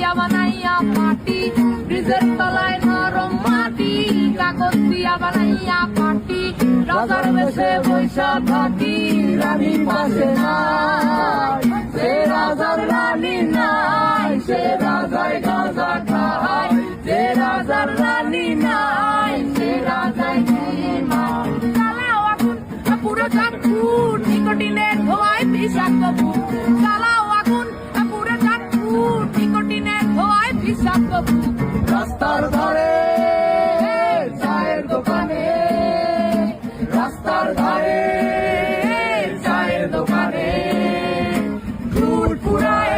দিয়া বানাইয়া পাটি, ব্রিজের তলায় নরম মাটি, কাগজ দিয়া বানাইয়া পাটি, রাজার বেশে বৈশা থাকি, রানী পাশে নাই, সে রাজার রানী নাই, সে রাজায় গাঁজা খায়, যে রাজার রানী নাই, সে রাজায় ঘুমায়। চালাও আগুন পুরো চাঁদপুর, নিকোটিনের ধোঁয়ায় বিষাক্ত বুক, চালাও আগুন পুরো চাঁদপুর, নিকোটিনের ধোঁয়ায় বিষাক্ত বুক। রাস্তার ধারে চায়ের দোকানে, রাস্তার ধারে চায়ের দোকানে, ঘুর ফুরায়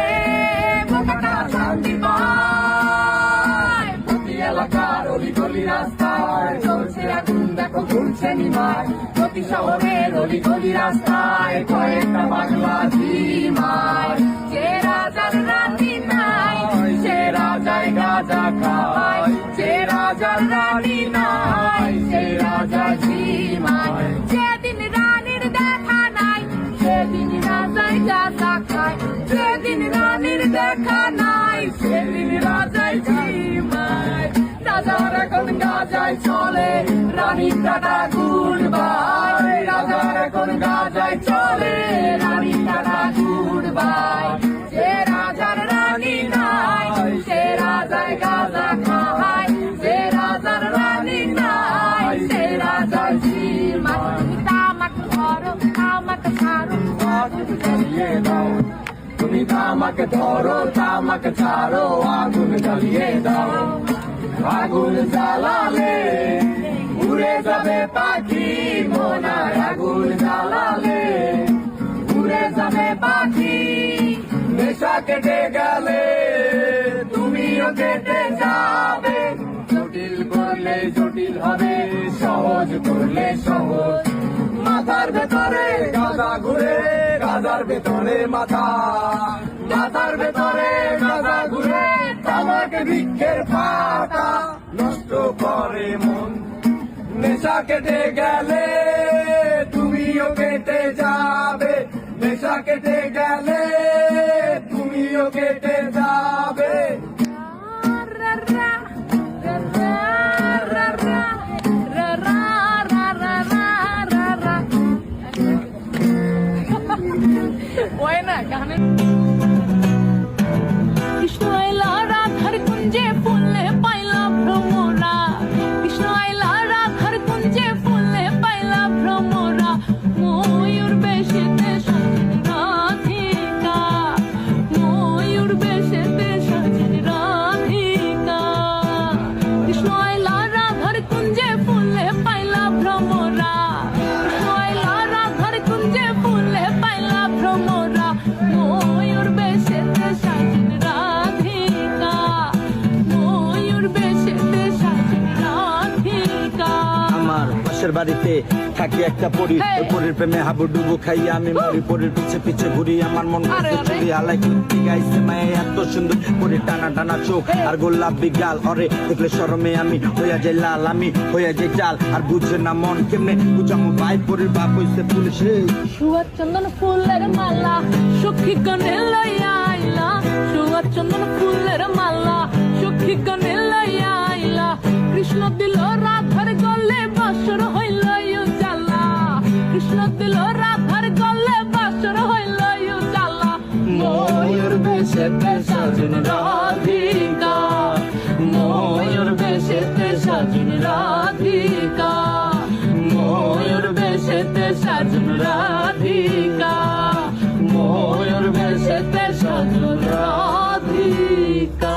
বোকাটা শান্তি পায়, প্রতি এলাকার অলি গলি রাস্তায় চলছে আগুন দেখো ঘুরছে নিমায়, প্রতি শহরের অলি গলি রাস্তায় কয়েকটা বাংলা ঝিমায়, যে রাজার রানী নাই, সে রাজায় গাঁজা খায়, যে রাজার রানী নাই, সে রাজা ঝিমায়। যেদিন রানীর দেখা নাই, সেদিন রাজায় গাঁজা খায়, যেদিন রানীর দেখা নাই, সেদিন রাজায় ঝিমায়। রাজার এখন গাঁজায় চলে, রানীর টাটা গুড বাই, রাজার এখন গাঁজায় চলে, রানীর টাটা গুড বাই। যে রাজার রানী নাই, সে রাজায় গাঁজা খায়, যে রাজার রানী নাই, সে রাজার ঝিমায়। তামাক ধরো তামাক ছাড়ো, আগুন জ্বালিয়ে দাও, তুমি তামাক ধরো তামাক ছাড়ো, আগুন জ্বালিয়ে দাও। আগুন জ্বালালে উড়ে যাবে পাখি মোনায়, আগুন জ্বালালে উড়ে যাবে পাখি, নেশা কেটে গেলে তুমিও কেটে যাবে, জটিল করলে জটিল হবে, সহজ করলে সহজ। মাথার ভেতরে গাঁজা ঘুরে, গাঁজার ভেতরে মাথা, মাথার ভেতরে গাঁজা ঘুরে, তামাক বৃক্ষের পাতা নষ্ট করে মন, নেশা কেটে গেলে তুমিও কেটে যাবে, নেশা কেটে গেলে তুমিও কেটে যাবে। ওই না গানে কৃষ্ণ আইলা রাধার কুঞ্জে ফুলে পাইলা ভ্রমরা, কৃষ্ণ আইলা রাধার কুঞ্জে ফুলে পাইলা ভ্রমরা, ময়ূর বেশেতে সাজেন রাধিকা, ময়ূর বেশেতে সাজেন রাধিকা, কৃষ্ণ আইলা রাধার কুঞ্জে ফুলে পাইলা ভ্রমরা, কৃষ্ণ আইলা রাধার কুঞ্জে ফুলে পাইলা ভ্রমরা, ময়ূর বেশেতে সাজেন রাধিকা, ময়ূর বেশেতে সাজেন রাধিকা। আমার পাশের বাড়িতে থাকি একটা পরী, ওই পরীর প্রেমে হাবুডুবু খাইয়া আমি মরি, পরীর পিছে পিছে ঘুরি, আমার মন চুরি হালাই কুর্তি গাইছে মায়ে এত সুন্দর, পরীর টানা টানা চোখ আর গোলাপি গাল, অরে দেখলে শরমে আমি হইয়া যাই লাল, আমি হইয়া যাই চাল, আর বুঝে না মন কেমনে বুঝামো ভাই, পরীর বাপ হইছে পুলিশে। সুয়ার চন্দন ফুলের মালা সখী কনে লইয়া আইলা, সুয়ার চন্দন ফুলের মালা সখী কনে লইয়া আইলা, কৃষ্ণ দিল রাধার গলে বাসর হইল জ্বালা, কৃষ্ণ দিল রাধার গলে বাসর হইল জ্বালা, ময়ূর বেশেতে সাজেন রাধিকা, ময়ূর বেশেতে সাজেন রাধিকা, ময়ূর বেশেতে সাজেন রাধিকা, ময়ূর বেশেতে সাজেন রাধিকা।